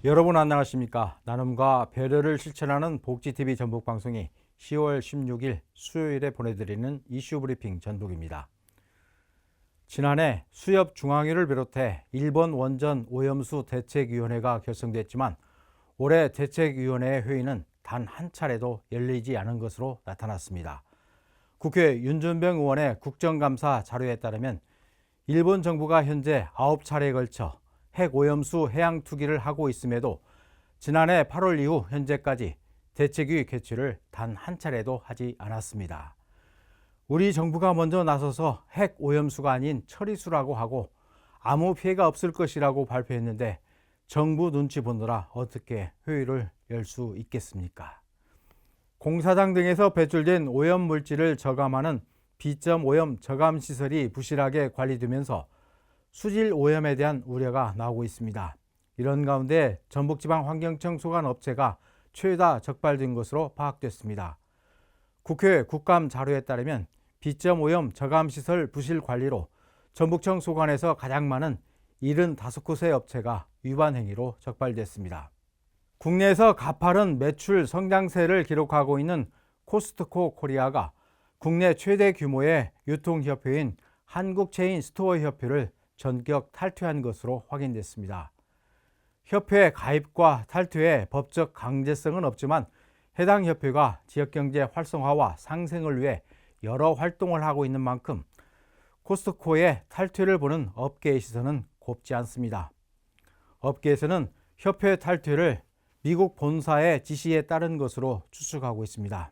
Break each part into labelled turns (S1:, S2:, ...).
S1: 여러분 안녕하십니까? 나눔과 배려를 실천하는 복지TV 전북방송이 10월 16일 수요일에 보내드리는 이슈 브리핑 전북입니다. 지난해 수협중앙회를 비롯해 일본 원전 오염수 대책위원회가 결성됐지만 올해 대책위원회 회의는 단 한 차례도 열리지 않은 것으로 나타났습니다. 국회 윤준병 의원의 국정감사 자료에 따르면 일본 정부가 현재 9차례에 걸쳐 핵오염수 해양 투기를 하고 있음에도 지난해 8월 이후 현재까지 대책위 개최를 단 한 차례도 하지 않았습니다. 우리 정부가 먼저 나서서 핵오염수가 아닌 처리수라고 하고 아무 피해가 없을 것이라고 발표했는데 정부 눈치 보느라 어떻게 회의를 열 수 있겠습니까? 공사장 등에서 배출된 오염물질을 저감하는 비점-오염 저감시설이 부실하게 관리되면서 수질 오염에 대한 우려가 나오고 있습니다. 이런 가운데 전북지방환경청 소관업체가 최다 적발된 것으로 파악됐습니다. 국회 국감 자료에 따르면 비점-오염 저감시설 부실 관리로 전북청 소관에서 가장 많은 75곳의 업체가 위반 행위로 적발됐습니다. 국내에서 가파른 매출 성장세를 기록하고 있는 코스트코 코리아가 국내 최대 규모의 유통협회인 한국체인 스토어협회를 전격 탈퇴한 것으로 확인됐습니다. 협회 가입과 탈퇴의 법적 강제성은 없지만 해당 협회가 지역경제 활성화와 상생을 위해 여러 활동을 하고 있는 만큼 코스트코의 탈퇴를 보는 업계의 시선은 곱지 않습니다. 업계에서는 협회 탈퇴를 미국 본사의 지시에 따른 것으로 추측하고 있습니다.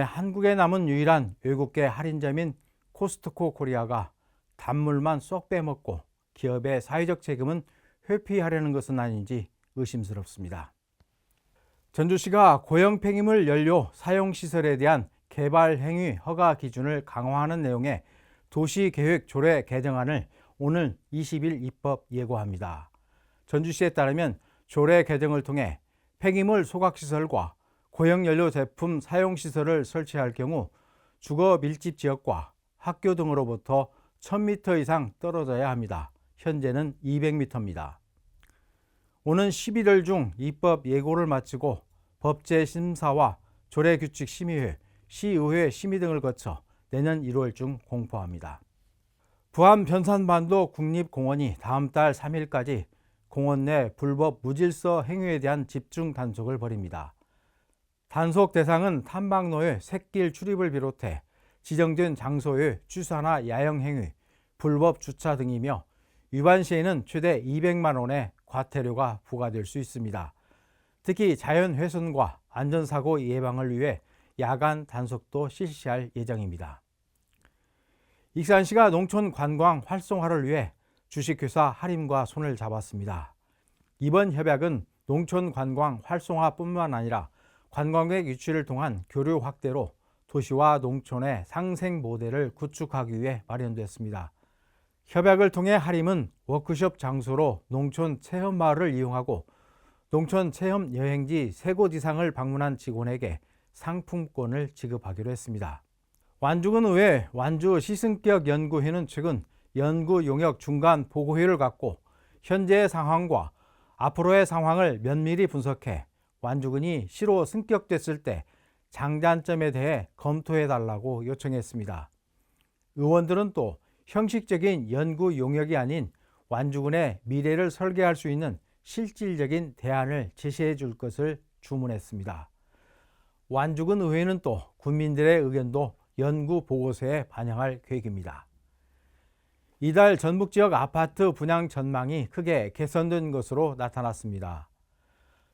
S1: 한국에 남은 유일한 외국계 할인점인 코스트코 코리아가 단물만 쏙 빼먹고 기업의 사회적 책임은 회피하려는 것은 아닌지 의심스럽습니다. 전주시가 고형 폐기물 연료 사용시설에 대한 개발 행위 허가 기준을 강화하는 내용의 도시계획 조례 개정안을 오늘 20일 입법 예고합니다. 전주시에 따르면 조례 개정을 통해 폐기물 소각시설과 고형연료 제품 사용시설을 설치할 경우 주거 밀집 지역과 학교 등으로부터 1000m 이상 떨어져야 합니다. 현재는 200m입니다. 오는 11월 중 입법 예고를 마치고 법제심사와 조례규칙심의회, 시의회 심의 등을 거쳐 내년 1월 중 공포합니다. 부안 변산반도 국립공원이 다음 달 3일까지 공원 내 불법 무질서 행위에 대한 집중 단속을 벌입니다. 단속 대상은 탐방로의 샛길 출입을 비롯해 지정된 장소의 취사나 야영 행위, 불법 주차 등이며 위반 시에는 최대 200만 원의 과태료가 부과될 수 있습니다. 특히 자연훼손과 안전사고 예방을 위해 야간 단속도 실시할 예정입니다. 익산시가 농촌 관광 활성화를 위해 주식회사 하림과 손을 잡았습니다. 이번 협약은 농촌 관광 활성화뿐만 아니라 관광객 유치를 통한 교류 확대로 도시와 농촌의 상생 모델을 구축하기 위해 마련됐습니다. 협약을 통해 하림은 워크숍 장소로 농촌 체험마을을 이용하고 농촌 체험 여행지 3곳 이상을 방문한 직원에게 상품권을 지급하기로 했습니다. 완주군의회 완주시승격연구회는 최근 연구 용역 중간 보고회를 갖고 현재의 상황과 앞으로의 상황을 면밀히 분석해 완주군이 시로 승격됐을 때 장단점에 대해 검토해달라고 요청했습니다. 의원들은 또 형식적인 연구 용역이 아닌 완주군의 미래를 설계할 수 있는 실질적인 대안을 제시해 줄 것을 주문했습니다. 완주군 의회는 또 군민들의 의견도 연구 보고서에 반영할 계획입니다. 이달 전북 지역 아파트 분양 전망이 크게 개선된 것으로 나타났습니다.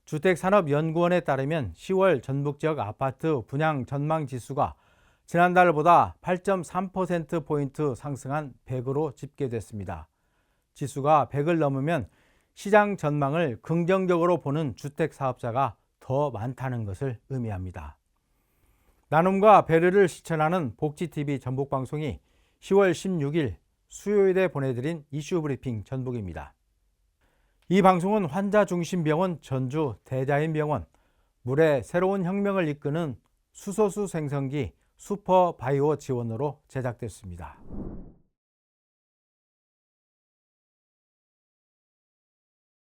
S1: 주택산업연구원에 따르면 10월 전북 지역 아파트 분양 전망 지수가 지난달보다 8.3%포인트 상승한 100으로 집계됐습니다. 지수가 100을 넘으면 시장 전망을 긍정적으로 보는 주택사업자가 더 많다는 것을 의미합니다. 나눔과 배려를 실천하는 복지TV 전북방송이 10월 16일 수요일에 보내드린 이슈 브리핑 전북입니다. 이 방송은 환자중심병원 전주 대자인병원, 물의 새로운 혁명을 이끄는 수소수 생성기 슈퍼바이오 지원으로 제작됐습니다.